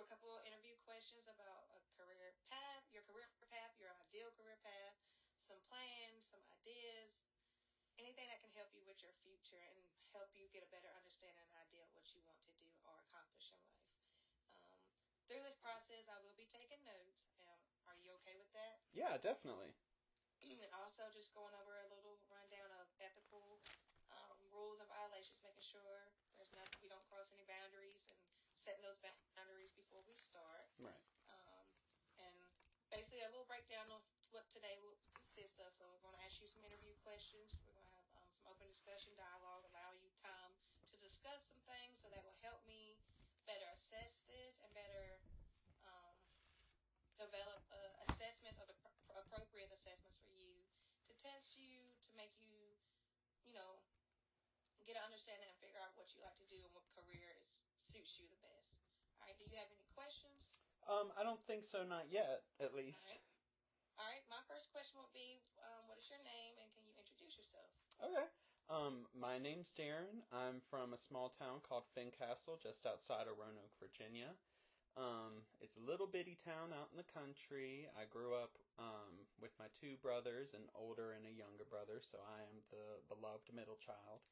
a couple of interview questions about a career path, your ideal career path, some plans, some ideas, anything that can help you with your future and help you get a better understanding and idea of what you want to do or accomplish in life. Through this process, I will be taking notes. Are you okay with that? Yeah, definitely. And also just going over a little rundown of ethical rules and violations, making sure there's nothing, we don't cross any boundaries, and setting those boundaries before we start. Right. And basically a little breakdown of what today will consist of. So we're going to ask you some interview questions. We're going to have some open discussion, dialogue, allow you time to discuss some things, so that will help me better assess this and better develop assessments, or the appropriate assessments for you, to test you, to make you, get an understanding and figure out what you like to do and what career suits you the best. All right, do you have any questions? I don't think so, not yet, at least. All right, my first question will be, what is your name, and can you introduce yourself? Okay. My name's Darren. I'm from a small town called Fincastle, just outside of Roanoke, Virginia. It's a little bitty town out in the country. I grew up with my two brothers, an older and a younger brother, so I am the beloved middle child.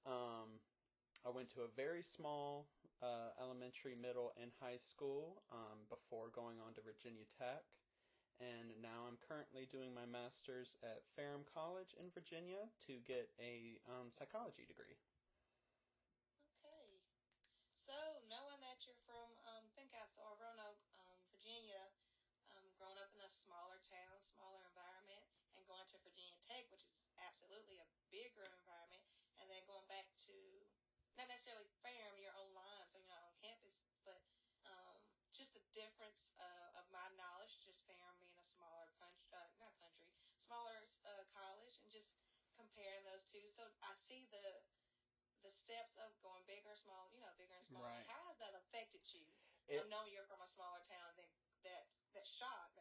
I went to a very small elementary, middle, and high school before going on to Virginia Tech. And now I'm currently doing my master's at Ferrum College in Virginia to get a psychology degree. Okay. So, knowing that you're from Fincastle or Roanoke, Virginia, growing up in a smaller town, smaller environment, and going to Virginia Tech, which is absolutely a bigger environment, and then going back to, not necessarily Ferrum, your own line, so you're not on campus, but just the difference of my knowledge, just Ferrum being a smaller smaller college, and just comparing those two. So I see the steps of going bigger, small, bigger and smaller. Right. How has that affected you? Knowing you're from a smaller town, then that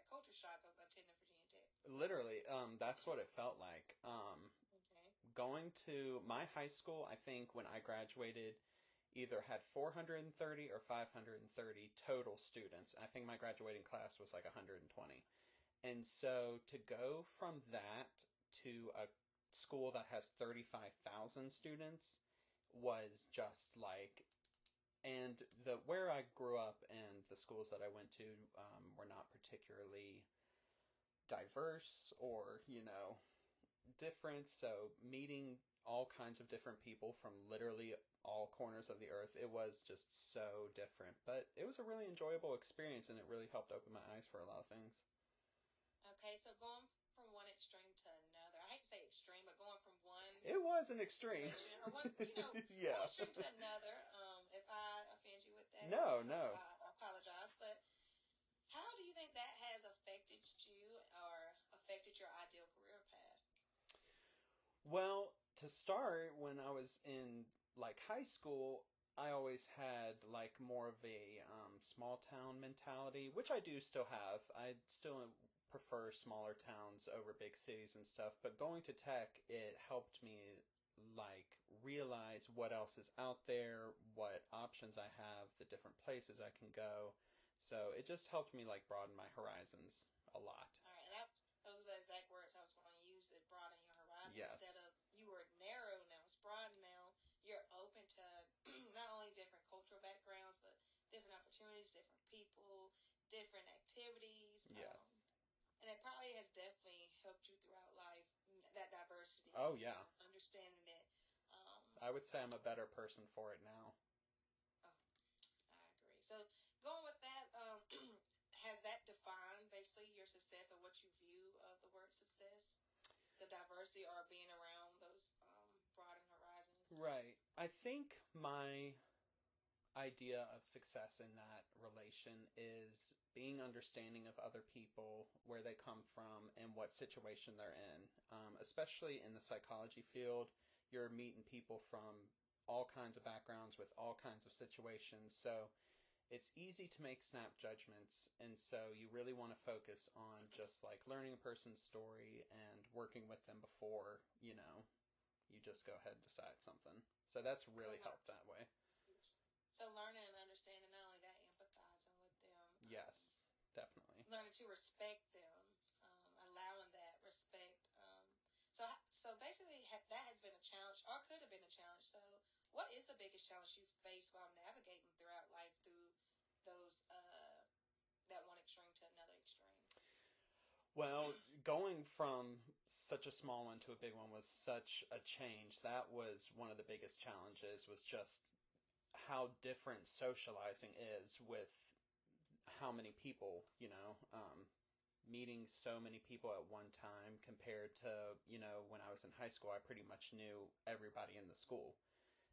culture shock of attending Virginia Tech. Literally, that's what it felt like. Okay. Going to my high school, I think when I graduated, either had 430 or 530 total students. I think my graduating class was like 120. And so to go from that to a school that has 35,000 students was just like, and where I grew up and the schools that I went to were not particularly diverse or, different. So meeting all kinds of different people from literally all corners of the earth, it was just so different. But it was a really enjoyable experience, and it really helped open my eyes for a lot of things. Okay, so going from one extreme to another. I hate to say extreme, but going from one... It was an extreme. Or one, yeah. One extreme to another. If I offend you with that, no. I apologize. But how do you think that has affected you or affected your ideal career path? Well, to start, when I was in high school, I always had more of a small town mentality, which I do still have. I still prefer smaller towns over big cities and stuff, but going to tech, it helped me realize what else is out there, what options I have, the different places I can go. So it just helped me broaden my horizons a lot. All right, those are the exact words I was going to use, it broaden your horizons. Yes. Instead of, you were narrow, now it's broadened. Now you're open to not only different cultural backgrounds, but different opportunities, different people, different activities. Yes. And it probably has definitely helped you throughout life, that diversity. Oh, yeah. Understanding it. I would say I'm a better person for it now. Oh, I agree. So going with that, has that defined basically your success, or what you view of the word success? The diversity or being around those broadened horizons? Right. I think my idea of success in that relation is being understanding of other people, where they come from, and what situation they're in. Especially in the psychology field, you're meeting people from all kinds of backgrounds with all kinds of situations. So it's easy to make snap judgments, and so you really want to focus on just learning a person's story and working with them before, you just go ahead and decide something. So that's really helped that way. So learning and understanding, not only that, empathizing with Yes, definitely. Learning to respect them, allowing that respect. So basically, that has been a challenge, or could have been a challenge. So, what is the biggest challenge you faced while navigating throughout life through those that one extreme to another extreme? Well, going from such a small one to a big one was such a change. That was one of the biggest challenges, was just how different socializing is with how many people, meeting so many people at one time compared to, when I was in high school, I pretty much knew everybody in the school.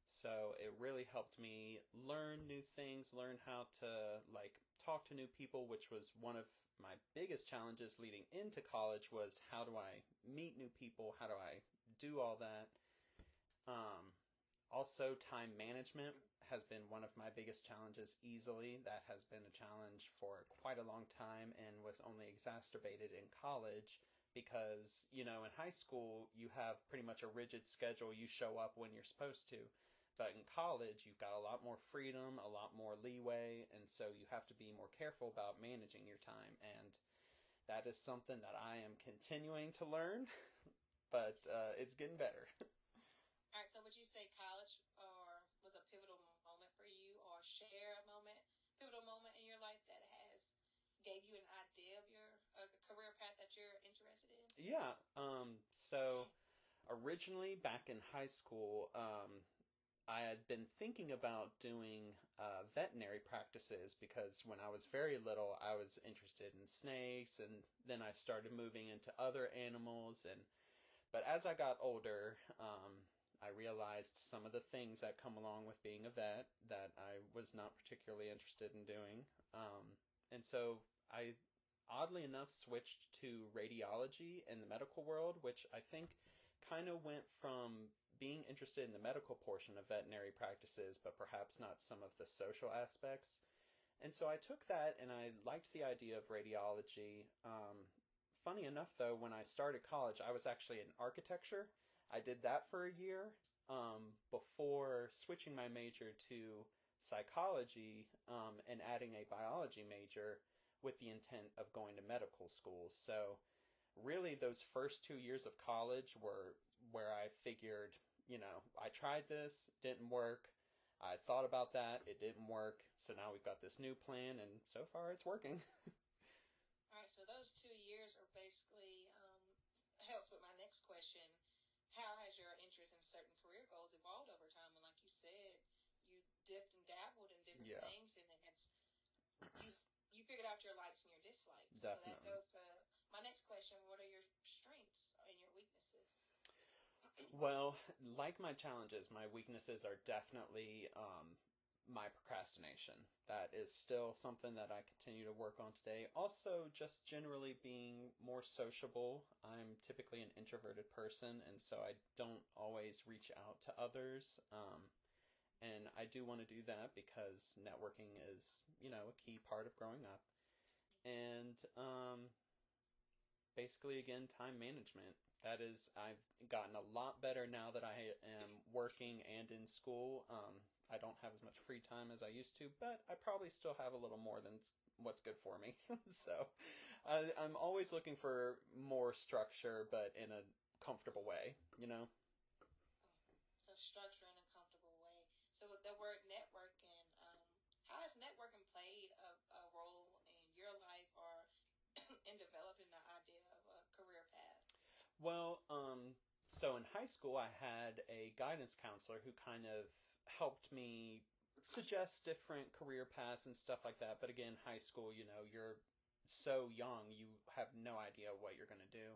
So it really helped me learn new things, learn how to like talk to new people, which was one of my biggest challenges leading into college was how do I meet new people? How do I do all that? Um, Also, time management has been one of my biggest challenges easily. That has been a challenge for quite a long time and was only exacerbated in college because, in high school, you have pretty much a rigid schedule. You show up when you're supposed to. But in college, you've got a lot more freedom, a lot more leeway, and so you have to be more careful about managing your time. And that is something that I am continuing to learn, but it's getting better. All right. So, would you say college or was a pivotal moment for you, or share a pivotal moment in your life that has gave you an idea of your career path that you're interested in? Yeah. So originally, back in high school, I had been thinking about doing veterinary practices because when I was very little, I was interested in snakes, and then I started moving into other animals. But as I got older, I realized some of the things that come along with being a vet that I was not particularly interested in doing. And so I, oddly enough, switched to radiology in the medical world, which I think kind of went from being interested in the medical portion of veterinary practices, but perhaps not some of the social aspects. And so I took that and I liked the idea of radiology. Funny enough, though, when I started college, I was actually in architecture. I did that for a year before switching my major to psychology and adding a biology major with the intent of going to medical school. So, really, those first 2 years of college were where I figured, I tried this, didn't work. I thought about that, it didn't work. So now we've got this new plan, and so far it's working. All right. So those 2 years are basically helps with my next question. How has your interest in certain career goals evolved over time? And like you said, you dipped and dabbled in different Yeah, things, and it's you you figured out your likes and your dislikes. So that definitely. goes to my next question: what are your strengths and your weaknesses? Well, like my challenges, my weaknesses are definitely my procrastination. That is still something that I continue to work on today. Also, just generally being more sociable. I'm typically an introverted person, and so I don't always reach out to others. And I do want to do that because networking is, a key part of growing up. And basically, again, time management. That is, I've gotten a lot better now that I am working and in school. I don't have as much free time as I used to, but I probably still have a little more than what's good for me. So I'm always looking for more structure, but in a comfortable way. So structure in a comfortable way. So with the word networking, how has networking played a role in your life or in developing the idea of a career path? Well, so in high school, I had a guidance counselor who kind of helped me suggest different career paths and stuff like that. But again, high school, you're so young, you have no idea what you're going to do.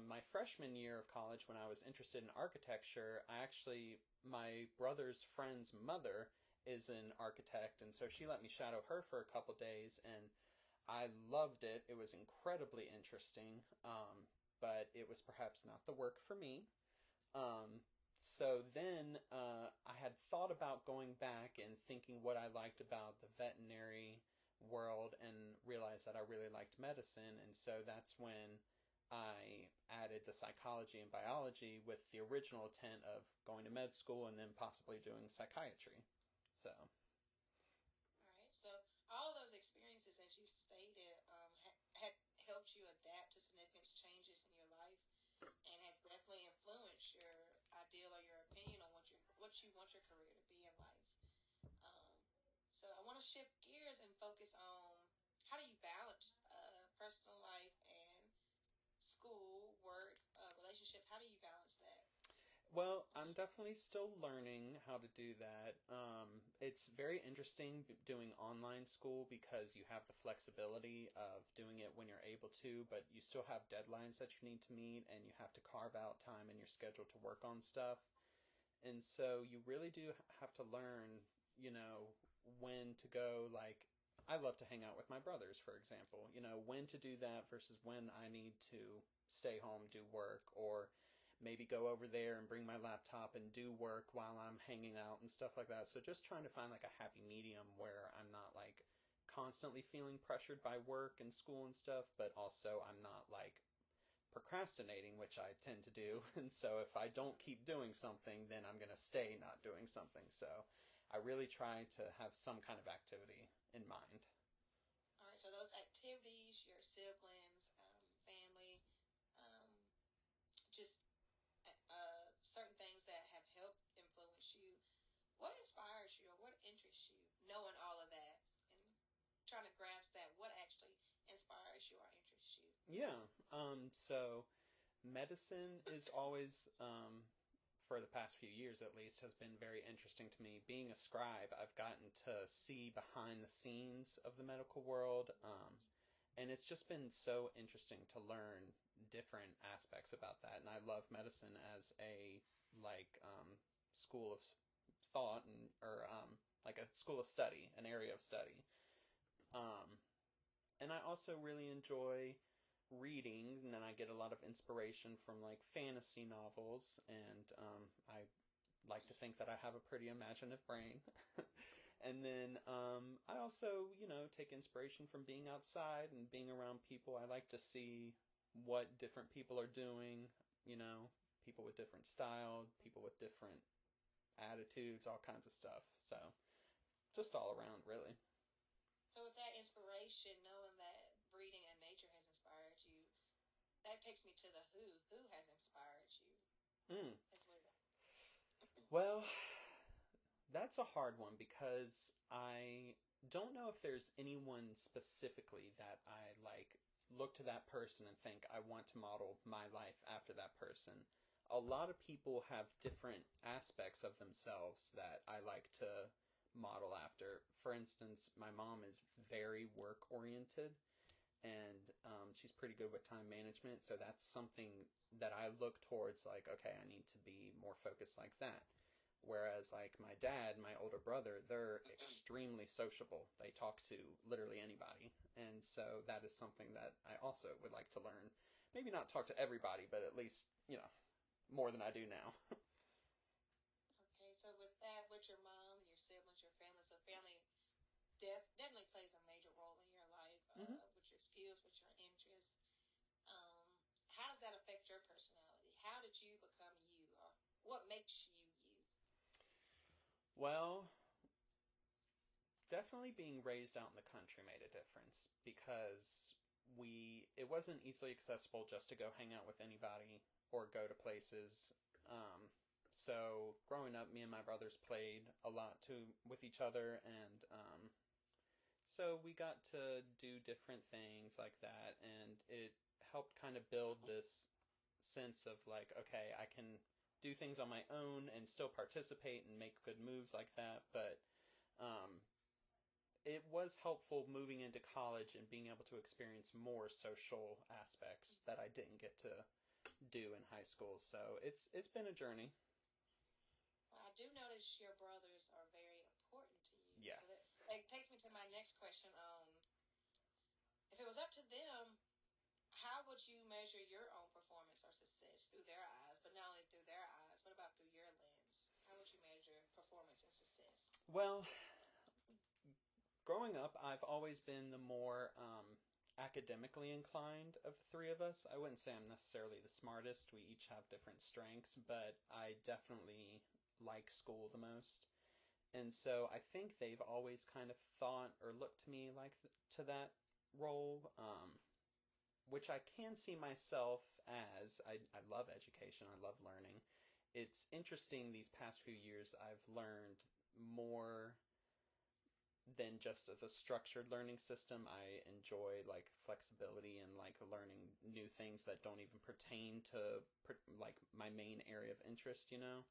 My freshman year of college, when I was interested in architecture, my brother's friend's mother is an architect, and so she let me shadow her for a couple days, and I loved it. It was incredibly interesting, but it was perhaps not the work for me. Um, so then I had thought about going back and thinking what I liked about the veterinary world and realized that I really liked medicine. And so that's when I added the psychology and biology with the original intent of going to med school and then possibly doing psychiatry. So, All right. So all of those experiences helped you adapt to significant changes in your life and has definitely influenced your ideal or your opinion on what you want your career to be in life. Um, so I want to shift gears and focus on how do you balance personal life and school, work, relationships. How do you balance that? Well, I'm definitely still learning how to do that. It's very interesting doing online school because you have the flexibility of doing it when you're able to, but you still have deadlines that you need to meet and you have to carve out time in your schedule to work on stuff. And so you really do have to learn, when to go. Like, I love to hang out with my brothers, for example, when to do that versus when I need to stay home, do work, or maybe go over there and bring my laptop and do work while I'm hanging out and stuff like that. So just trying to find like a happy medium where I'm not like constantly feeling pressured by work and school and stuff, but also I'm not like procrastinating, which I tend to do. And so if I don't keep doing something, then I'm going to stay not doing something. So I really try to have some kind of activity in mind. All right, so those activities, your siblings, family, um, just certain things that have helped influence you. What inspires you or what interests you, knowing all of that and trying to grasp that? What actually inspires you or interests you? Yeah. So medicine is always, for the past few years at least, has been very interesting to me. Being a scribe, I've gotten to see behind the scenes of the medical world, and it's just been so interesting to learn different aspects about that. And I love medicine as a like school of thought and or like a school of study, an area of study. Um, and I also really enjoy reading, and then I get a lot of inspiration from like fantasy novels, and I like to think that I have a pretty imaginative brain. And then I also, take inspiration from being outside and being around people. I like to see what different people are doing, you know, people with different style, people with different attitudes, all kinds of stuff. So just all around, really. So, with that inspiration, knowing that reading and nature has inspired you, that takes me to the Who. Who has inspired you Mm. as well? Well, that's a hard one because I don't know if there's anyone specifically that I like look to that person and think I want to model my life after that person. A lot of people have different aspects of themselves that I like to model after. For instance, my mom is very work oriented, and she's pretty good with time management, so that's something that I look towards, like, okay, I need to be more focused like that. Whereas, like, my dad, my older brother, they're extremely sociable. They talk to literally anybody. And so that is something that I also would like to learn. Maybe not talk to everybody, but at least, more than I do now. Okay, so with that, with your mom, your siblings, your family, so family definitely plays a major role in your life Mm-hmm. with your skills, with your interests. How does that affect your personality? How did you become you? Or what makes you you? Well, definitely being raised out in the country made a difference because it wasn't easily accessible just to go hang out with anybody or go to places. So growing up, me and my brothers played a lot too with each other, and so we got to do different things like that, and it helped kind of build this sense of like, okay, I can do things on my own and still participate and make good moves like that, but um, it was helpful moving into college and being able to experience more social aspects that I didn't get to do in high school. So it's been a journey. Well, I do notice your brothers are very important to you. So Yes. that takes me to my next question. If it was up to them, how would you measure your own performance or success through their eyes? But not only through their eyes, what about through your lens? How would you measure performance and success? Well, growing up, I've always been the more academically inclined of the three of us. I wouldn't say I'm necessarily the smartest. We each have different strengths, but I definitely like school the most. And so I think they've always kind of thought or looked to me like to that role. which I can see myself as. I love education, I love learning. It's interesting these past few years I've learned more than just the structured learning system. I enjoy like flexibility and like learning new things that don't even pertain to like my main area of interest, you know?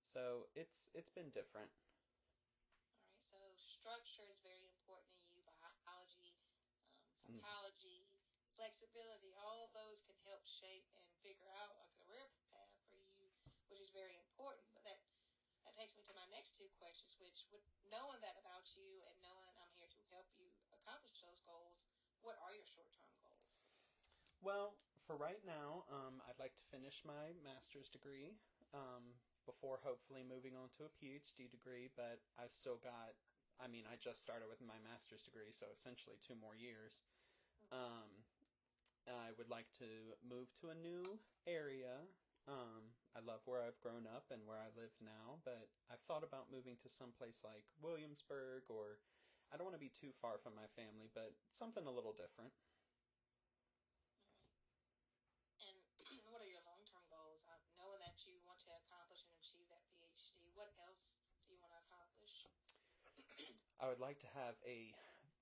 So it's been different. All right. So structure is very important in you. Biology, Mm. psychology, flexibility. All those can help shape and figure out a career path for you, which is very important. But that takes me to my next two questions, which, with knowing that about you and knowing I'm here to help you accomplish those goals, what are your short-term goals? Well, for right now, I'd like to finish my master's degree before hopefully moving on to a PhD degree, but I've still got, I mean, I just started with my master's degree, so essentially 2 more years. Um, I would like to move to a new area. I love where I've grown up and where I live now, but I've thought about moving to some place like Williamsburg, or I don't want to be too far from my family, but something a little different. And what are your long-term goals? Knowing that you want to accomplish and achieve that PhD, what else do you want to accomplish? I would like to have a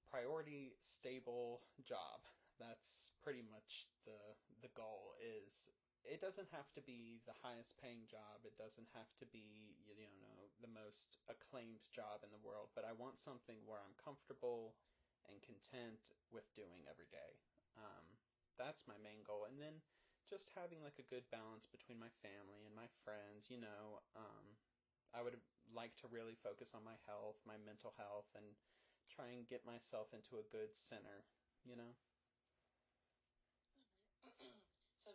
priority stable job. That's pretty much the goal. Is it doesn't have to be the highest paying job. It doesn't have to be, you know, the most acclaimed job in the world, but I want something where I'm comfortable and content with doing every day. That's my main goal. And then just having like a good balance between my family and my friends, you know. I would like to really focus on my health, my mental health, and try and get myself into a good center, you know? So,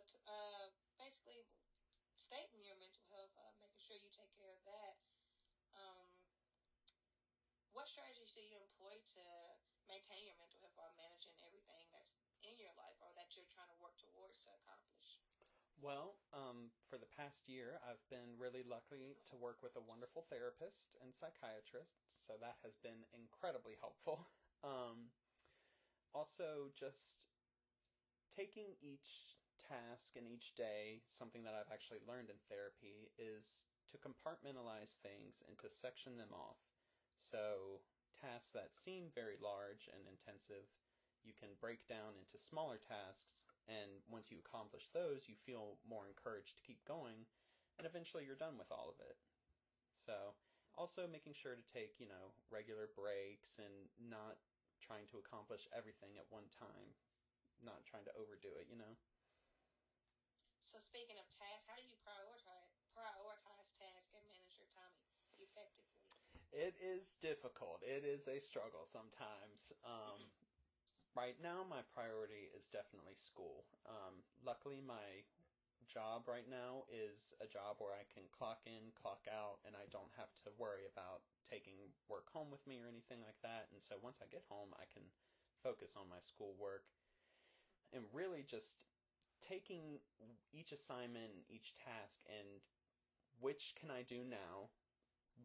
basically, stating your mental health, making sure you take care of that. Um, what strategies do you employ to maintain your mental health while managing everything that's in your life or that you're trying to work towards to accomplish? Well, for the past year, I've been really lucky to work with a wonderful therapist and psychiatrist, so that has been incredibly helpful. Um, Also, just taking each task and each day, something that I've actually learned in therapy is to compartmentalize things and to section them off. So, tasks that seem very large and intensive, you can break down into smaller tasks, and once you accomplish those, you feel more encouraged to keep going, and eventually you're done with all of it. So, also making sure to take, you know, regular breaks and not trying to accomplish everything at one time, not trying to overdo it, you know? So, speaking of tasks, how do you prioritize tasks and manage your time effectively? It is difficult. It is a struggle sometimes. Right now, my priority is definitely school. Luckily, my job right now is a job where I can clock in, clock out, and I don't have to worry about taking work home with me or anything like that. And so once I get home, I can focus on my schoolwork and really just taking each assignment, each task, and which can I do now?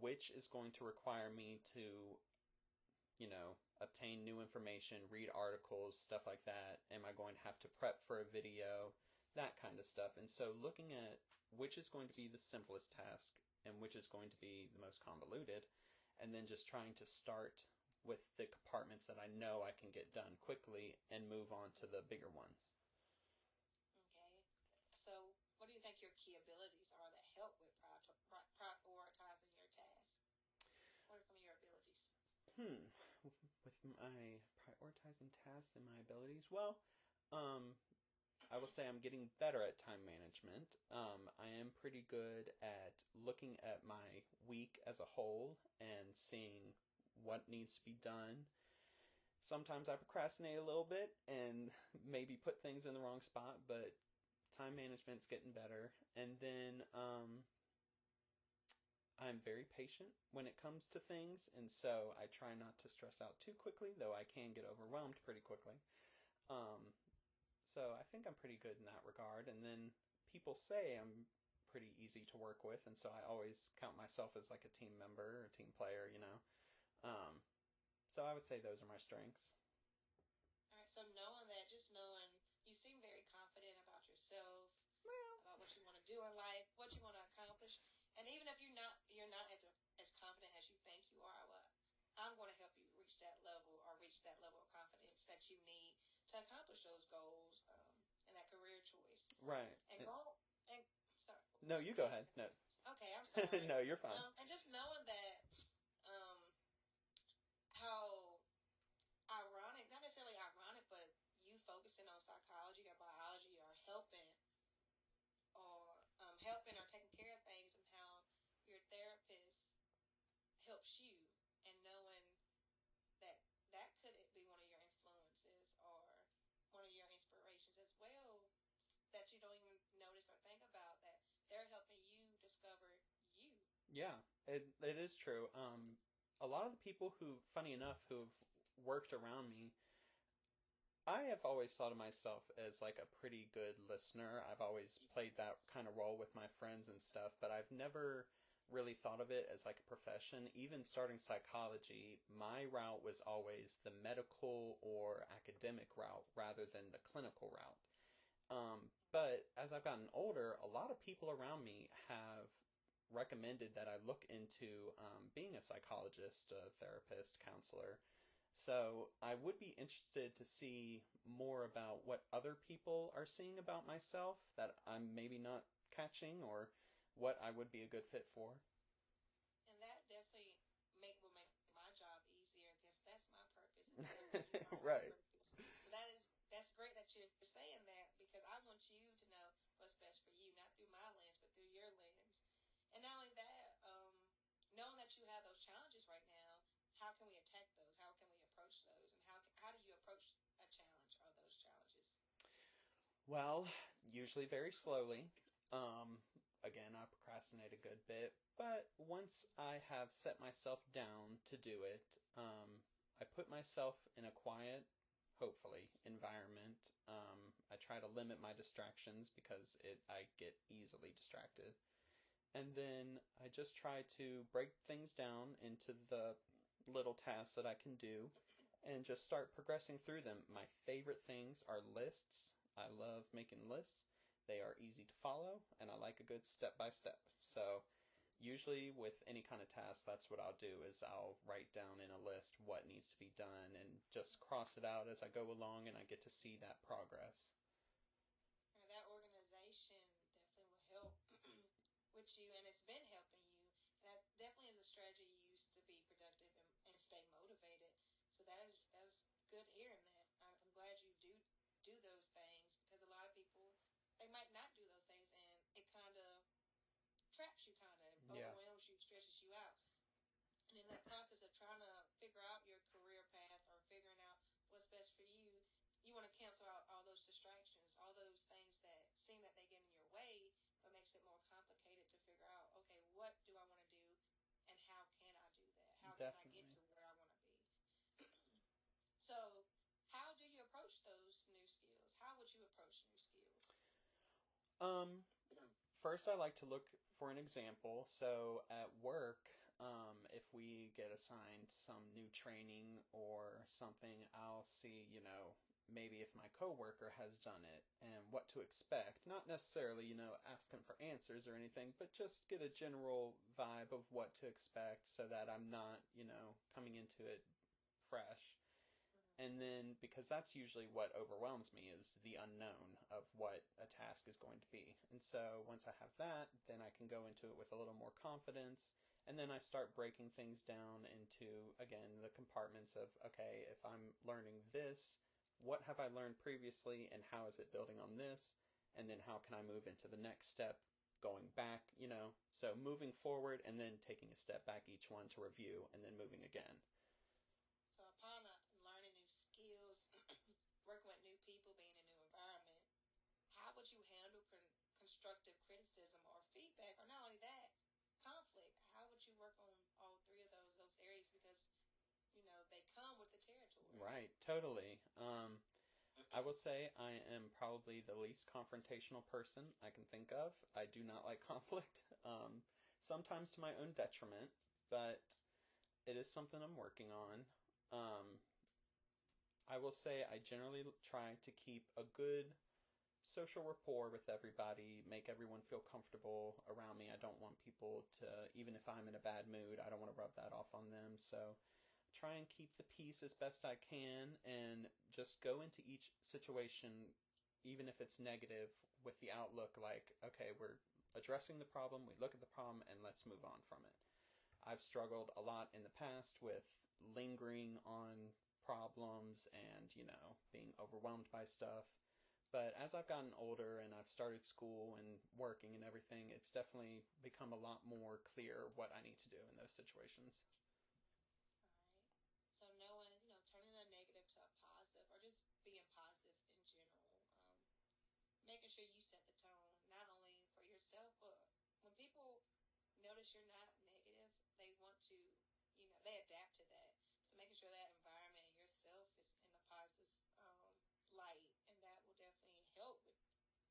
Which is going to require me to, you know, obtain new information, read articles, stuff like that? Am I going to have to prep for a video? That kind of stuff. And so looking at which is going to be the simplest task and which is going to be the most convoluted, and then just trying to start with the compartments that I know I can get done quickly and move on to the bigger ones. Okay. So, what do you think your key abilities are that help with prioritizing your tasks? What are some of your abilities? Hmm. With my prioritizing tasks and my abilities, well, um, I will say I'm getting better at time management. I am pretty good at looking at my week as a whole and seeing what needs to be done. Sometimes I procrastinate a little bit and maybe put things in the wrong spot, but time management's getting better. And then I'm very patient when it comes to things, and so I try not to stress out too quickly, though I can get overwhelmed pretty quickly. Um, so I think I'm pretty good in that regard. And then people say I'm pretty easy to work with, and so I always count myself as like a team member or a team player, you know. Um, so I would say those are my strengths. All right. So, knowing that, just knowing, you seem do in life, what you want to accomplish. And even if you're not as confident as you think you are, well, I'm going to help you reach that level or reach that level of confidence that you need to accomplish those goals and that career choice. Right. And go and sorry. No, you go ahead. No. Okay, I'm sorry. No, you're fine. And just knowing that how ironic, not necessarily ironic, but you focusing on psychology or biology or helping or taking care of things, and how your therapist helps you, and knowing that that could be one of your influences or one of your inspirations as well, that you don't even notice or think about, that they're helping you discover you. Yeah, it is true. A lot of the people who, funny enough, who've worked around me, I have always thought of myself as like a pretty good listener. I've always played that kind of role with my friends and stuff, but I've never really thought of it as like a profession. Even starting psychology, my route was always the medical or academic route rather than the clinical route. But as I've gotten older, a lot of people around me have recommended that I look into being a psychologist, a therapist, counselor. So I would be interested to see more about what other people are seeing about myself that I'm maybe not catching, or what I would be a good fit for. And that definitely will make my job easier, because that's my purpose. Right. Purpose. So that's great that you're saying that, because I want you to know what's best for you, not through my lens, but through your lens. And not only that, knowing that you have those challenges right now, how can we attack those? How can we approach those? And how do you approach a challenge or those challenges? Well, usually very slowly. Again, I procrastinate a good bit, but once I have set myself down to do it, I put myself in a quiet, hopefully, environment. I try to limit my distractions because I get easily distracted. And then I just try to break things down into the little tasks that I can do and just start progressing through them. My favorite things are lists. I love making lists. They are easy to follow, and I like a good step by step. So usually with any kind of task, that's what I'll do, is I'll write down in a list what needs to be done and just cross it out as I go along, and I get to see that progress. That organization definitely will help with you, and it's been helping you. And that definitely is a strategy you use to be productive and stay motivated. So that's good hearing that. I'm glad you do those things, because a lot of people, they might not do those things, and it kind of traps you, kind of overwhelms you, stresses you out. And in that process of trying to figure out your career path or figuring out what's best for you, you want to cancel out all those distractions, all those things that seem that they get in your way, but makes it more complicated to figure out, okay, what do I want to do, and how can I do that? How can I get to where I want to be? So, how do you approach those new skills? How would you approach new skills? First, I like to look for an example. So at work, if we get assigned some new training or something, I'll see, maybe if my coworker has done it and what to expect. Not necessarily, ask them for answers or anything, but just get a general vibe of what to expect so that I'm not, coming into it fresh. And then, because that's usually what overwhelms me, is the unknown of what a task is going to be. And so once I have that, then I can go into it with a little more confidence. And then I start breaking things down into, again, the compartments of, okay, if I'm learning this, what have I learned previously, and how is it building on this? And then how can I move into the next step, going back, So moving forward and then taking a step back each one to review, and then moving again. So upon learning new skills, working with new people, being in a new environment, how would you handle constructive criticism or feedback, or not only that, conflict? How would you work on all three of those areas, because they come with the territory? Right, totally. I will say I am probably the least confrontational person I can think of. I do not like conflict, sometimes to my own detriment, but it is something I'm working on. I will say I generally try to keep a good social rapport with everybody, make everyone feel comfortable around me. I don't want people to, even if I'm in a bad mood, I don't want to rub that off on them. So try and keep the peace as best I can and just go into each situation, even if it's negative, with the outlook like, okay, we're addressing the problem, we look at the problem, and let's move on from it. I've struggled a lot in the past with lingering on problems and, being overwhelmed by stuff. But as I've gotten older and I've started school and working and everything, it's definitely become a lot more clear what I need to do in those situations. All right. So knowing, turning a negative to a positive, or just being positive in general, making sure you set the tone not only for yourself, but when people notice you're not negative, they want to, they adapt to that. So making sure that environment and yourself is in a positive light, and that will definitely help with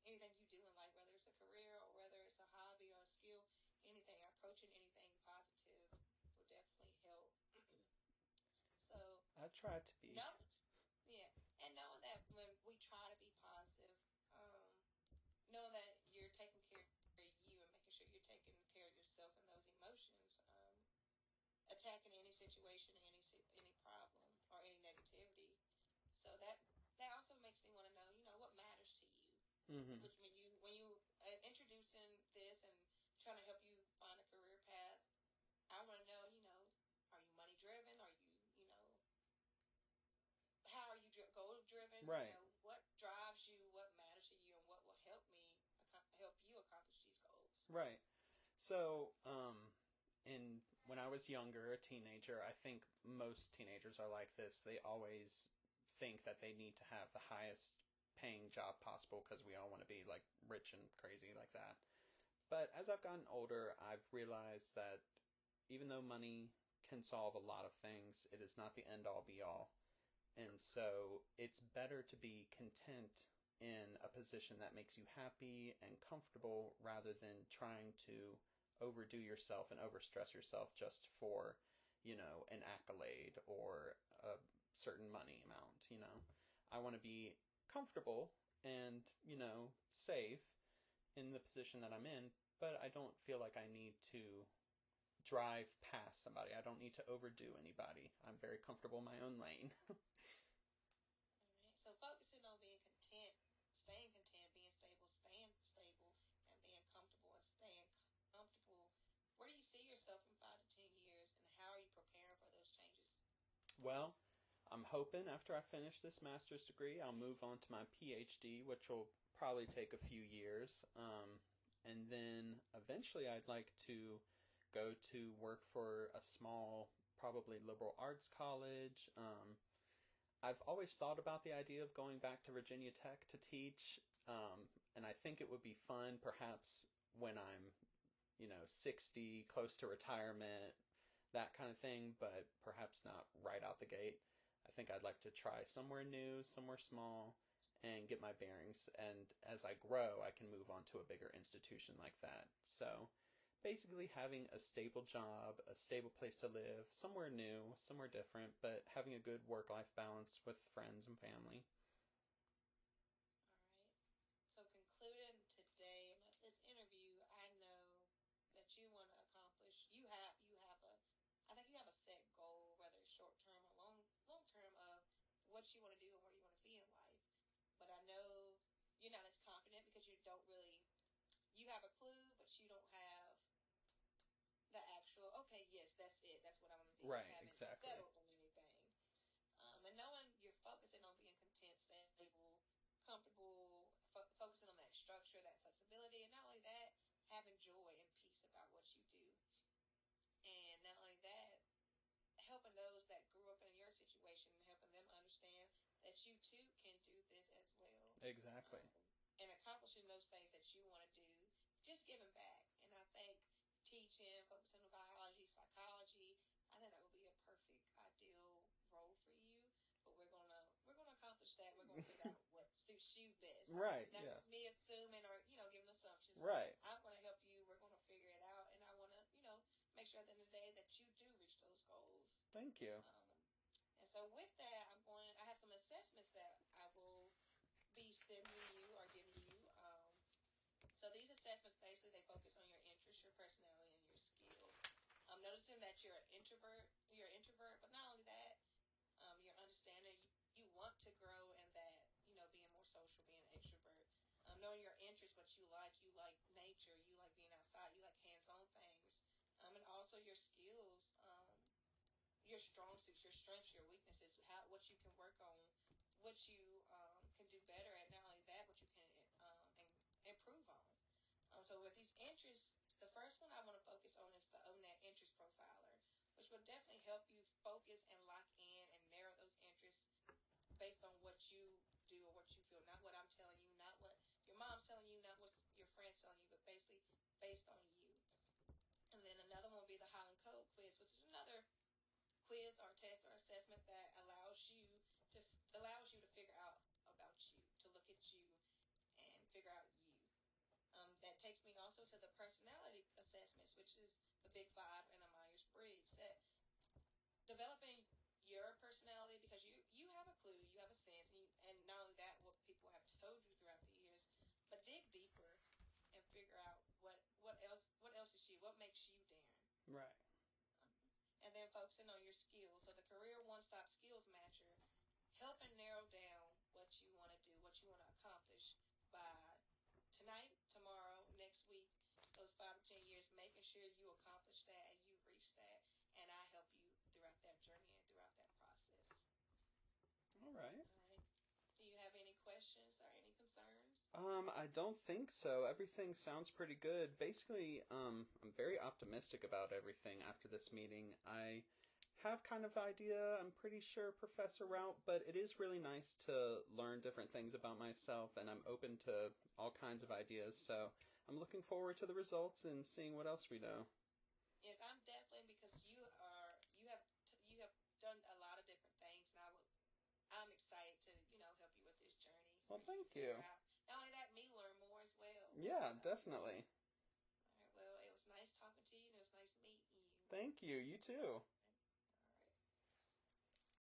anything you do in life, whether it's a career or whether it's a hobby or a skill, anything, approaching anything positive will definitely help. So, I try to be. no, yeah, and knowing that when we try to be positive, um, knowing that you're taking care of you and making sure you're taking care of yourself and those emotions, attacking any situation, any problem or any negativity. So that also makes me want to know, what matters to you. Mm-hmm. Which when you introducing this and trying to help you find a career path, I want to know, are you money driven? Are you, how are you goal driven? Right. What drives you? What matters to you? And what will help you accomplish these goals? Right. So, when I was younger, a teenager, I think most teenagers are like this. They always think that they need to have the highest paying job possible because we all want to be like rich and crazy like that. But as I've gotten older, I've realized that even though money can solve a lot of things, it is not the end all be all. And so it's better to be content in a position that makes you happy and comfortable rather than trying to overdo yourself and overstress yourself just for, an accolade or a certain money amount. I want to be comfortable and, safe in the position that I'm in, but I don't feel like I need to drive past somebody. I don't need to overdo anybody. I'm very comfortable in my own lane. All right. So focusing on being content, being stable, and being comfortable and staying comfortable. Where do you see yourself in 5 to 10 years, and how are you preparing for those changes? Well, I'm hoping after I finish this master's degree, I'll move on to my PhD, which will probably take a few years. And then eventually I'd like to go to work for a small, probably liberal arts college. I've always thought about the idea of going back to Virginia Tech to teach, and I think it would be fun perhaps when I'm, 60, close to retirement, that kind of thing, but perhaps not right out the gate. I think I'd like to try somewhere new, somewhere small, and get my bearings. And as I grow, I can move on to a bigger institution like that. So basically having a stable job, a stable place to live, somewhere new, somewhere different, but having a good work-life balance with friends and family. All right. So concluding today this interview, I know that you want to accomplish. You have a, I think you have a set goal, whether it's short term or long term, of what you want to do and where you want to be in life. But I know you're not as confident because you don't really. You have a clue, but you don't have the actual. Okay, yes, that's it. That's what I want to do. Right, You haven't exactly. settled on anything. And knowing you're focusing on being content, stable, comfortable, focusing on that structure, that flexibility, and not only that, having joy and peace about what you do. And not only that, helping those that grew up in your situation, helping them understand that you too can do this as well. Exactly. And accomplishing those things that you want to do, just giving back. And I think teaching, focusing on biology, psychology, I think that would be a perfect, ideal role for you. But we're gonna accomplish that. We're gonna figure out what suits you best. Right, Not yeah. just me assuming or giving assumptions. Right. I'm gonna help you. We're gonna figure it out, and I wanna make sure at the end of the day that you do reach those goals. Thank you. And so with that, I have some assessments that I will be sending you or giving you assessments, basically, they focus on your interest, your personality, and your skill. Noticing that you're an introvert, but not only that, you're understanding you want to grow and that, being more social, being an extrovert. Knowing your interests, what you like nature, you like being outside, you like hands-on things. And also your skills, your strong suits, your strengths, your weaknesses, what you can work on, what you can do better at. Not only that, what you can improve on. So with these interests, the first one I want to focus on is the ONET Interest Profiler, which will definitely help you focus and lock in and narrow those interests based on what you do or what you feel, not what I'm telling you, not what your mom's telling you, not what your friends telling you, but basically based on you. And then another one will be the Highland Code quiz, which is another quiz or test or assessment that allows you to figure out about you, to look at you and figure out you. That takes me also to the personality assessments, which is the Big Five and the Myers-Briggs. That developing your personality, because you have a clue, you have a sense, and not only that, what people have told you throughout the years, but dig deeper and figure out what else is you, what makes you Darren. Right. And then focusing on your skills. So the Career One-Stop Skills Matcher, helping narrow down what you want to do, what you want to accomplish by tonight, tomorrow, next week, those 5 to 10 years, making sure you accomplish that and you reach that. And I help you throughout that journey and throughout that process. All right. Do you have any questions or any concerns? I don't think so. Everything sounds pretty good. Basically, I'm very optimistic about everything after this meeting. I have kind of idea, I'm pretty sure, Professor Rout, but it is really nice to learn different things about myself, and I'm open to all kinds of ideas, so I'm looking forward to the results and seeing what else we know. Yes, I'm definitely, because you have done a lot of different things, and I'm excited to help you with this journey. Well, thank you. Not only that, me learn more as well. Yeah, definitely. All right, well, it was nice talking to you, and it was nice meeting you. Thank you. You too.